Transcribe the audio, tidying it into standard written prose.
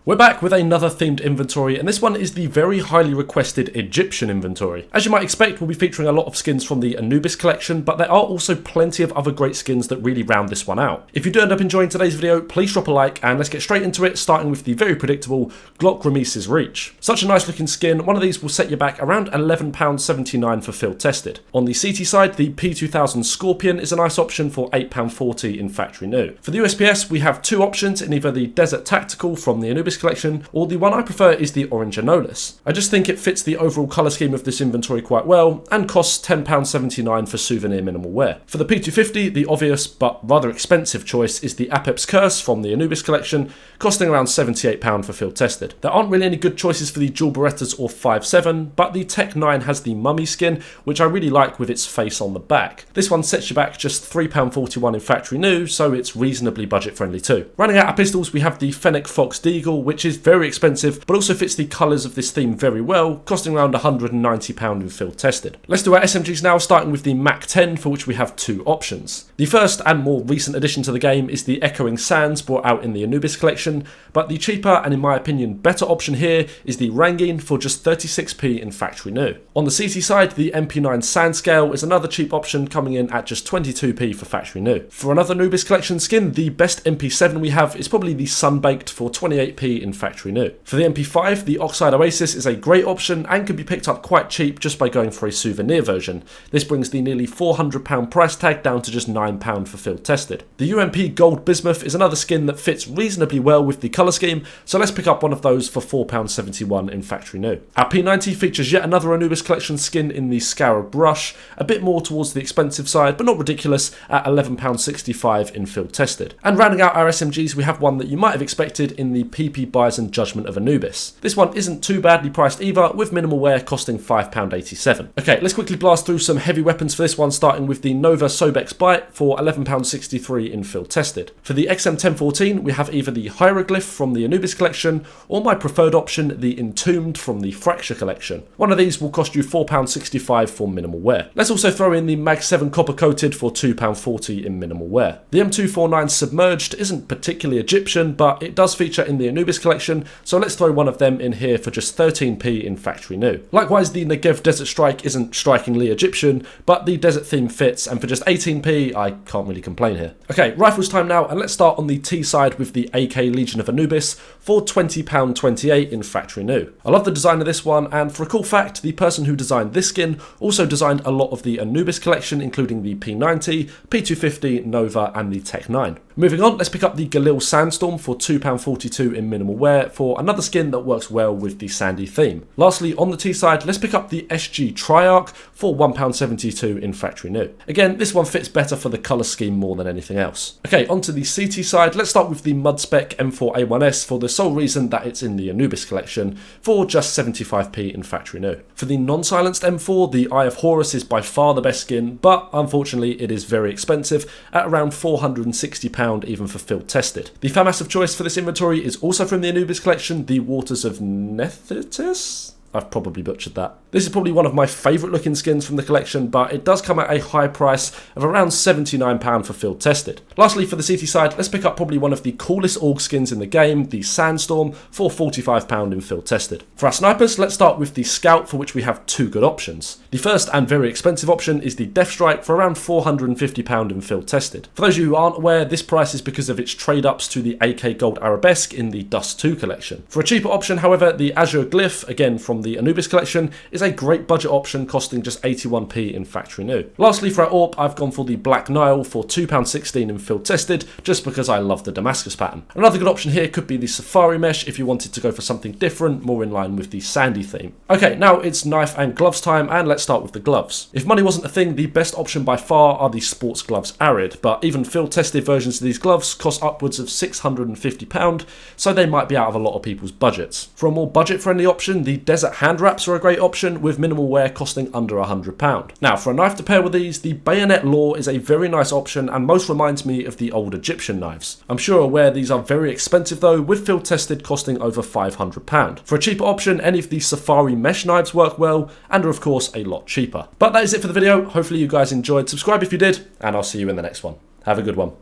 We're back with another themed inventory, and this one is the very highly requested Egyptian inventory. As you might expect, we'll be featuring a lot of skins from the Anubis collection, but there are also plenty of other great skins that really round this one out. If you do end up enjoying today's video, please drop a like, and let's get straight into it, starting with the very predictable Glock Ramesses Reach. Such a nice looking skin. One of these will set you back around £11.79 for field tested. On the CT side, the P2000 Scorpion is a nice option for £8.40 in factory new. For the USPS, we have two options in either the Desert Tactical from the Anubis collection, or the one I prefer is the Orange Anolis. I just think it fits the overall colour scheme of this inventory quite well, and costs £10.79 for souvenir minimal wear. For the P250, the obvious but rather expensive choice is the Apeps Curse from the Anubis collection, costing around £78 for field tested. There aren't really any good choices for the Jewel Berettas or 5.7, but the Tech 9 has the Mummy skin, which I really like with its face on the back. This one sets you back just £3.41 in factory new, so it's reasonably budget friendly too. Running out of pistols, we have the Fennec Fox Deagle, which is very expensive, but also fits the colours of this theme very well, costing around £190 in field tested. Let's do our SMGs now, starting with the Mac 10, for which we have two options. The first and more recent addition to the game is the Echoing Sands, brought out in the Anubis collection, but the cheaper and in my opinion better option here is the Rangin for just 36p in factory new. On the CT side, the MP9 Sandscale is another cheap option, coming in at just 22p for factory new. For another Anubis collection skin, the best MP7 we have is probably the Sunbaked for 28p in factory new. For the MP5, the Oxide Oasis is a great option and can be picked up quite cheap just by going for a souvenir version. This brings the nearly £400 price tag down to just £9 for field tested. The UMP Gold Bismuth is another skin that fits reasonably well with the colour scheme, so let's pick up one of those for £4.71 in factory new. Our P90 features yet another Anubis collection skin in the Scarab Brush, a bit more towards the expensive side, but not ridiculous, at £11.65 in field tested. And rounding out our SMGs, we have one that you might have expected in the PP Bison Judgment of Anubis. This one isn't too badly priced either, with minimal wear costing £5.87. Okay, let's quickly blast through some heavy weapons for this one, starting with the Nova Sobex Bite for £11.63 in field tested. For the XM1014, we have either the Hieroglyph from the Anubis collection, or my preferred option, the Entombed from the Fracture collection. One of these will cost you £4.65 for minimal wear. Let's also throw in the Mag 7 Copper Coated for £2.40 in minimal wear. The M249 Submerged isn't particularly Egyptian, but it does feature in the Anubis collection, so let's throw one of them in here for just 13p in factory new. Likewise, the Negev Desert Strike isn't strikingly Egyptian, but the desert theme fits, and for just 18p, I can't really complain here. Okay, rifles time now, and let's start on the T side with the AK Legion of Anubis for £20.28 in factory new. I love the design of this one, and for a cool fact, the person who designed this skin also designed a lot of the Anubis collection, including the P90, P250, Nova, and the Tech 9. Moving on, let's pick up the Galil Sandstorm for £2.42 in minimal wear for another skin that works well with the sandy theme. Lastly, on the T side, let's pick up the SG Triarch for £1.72 in factory new. Again, this one fits better for the colour scheme more than anything else. Okay, onto the CT side, let's start with the Mudspec M4A1S for the sole reason that it's in the Anubis collection for just 75p in factory new. For the non-silenced M4, the Eye of Horus is by far the best skin, but unfortunately it is very expensive at around £460 even for field tested. The FAMAS of choice for this inventory is also from the Anubis collection, the Waters of Nephthys? I've probably butchered that. This is probably one of my favourite looking skins from the collection, but it does come at a high price of around £79 for field tested. Lastly, for the CT side, let's pick up probably one of the coolest AUG skins in the game, the Sandstorm, for £45 in field tested. For our snipers, let's start with the Scout, for which we have two good options. The first and very expensive option is the Death Strike for around £450 in field tested. For those of you who aren't aware, this price is because of its trade-ups to the AK Gold Arabesque in the Dust 2 collection. For a cheaper option, however, the Azure Glyph, again from the Anubis collection, is a great budget option costing just 81p in factory new. Lastly, for our AWP, I've gone for the Black Nile for £2.16 in field tested, just because I love the Damascus pattern. Another good option here could be the Safari Mesh if you wanted to go for something different, more in line with the sandy theme. Okay, now it's knife and gloves time, and let's start with the gloves. If money wasn't a thing, the best option by far are the Sports Gloves Arid, but even field tested versions of these gloves cost upwards of £650, so they might be out of a lot of people's budgets. For a more budget friendly option, the Desert Hand Wraps are a great option, with minimal wear costing under £100. Now, for a knife to pair with these, the Bayonet Law is a very nice option and most reminds me of the old Egyptian knives. I'm sure aware these are very expensive though, with field tested costing over £500. For a cheaper option, any of the Safari mesh knives work well and are of course a lot cheaper. But that is it for the video. Hopefully you guys enjoyed. Subscribe if you did, and I'll see you in the next one. Have a good one.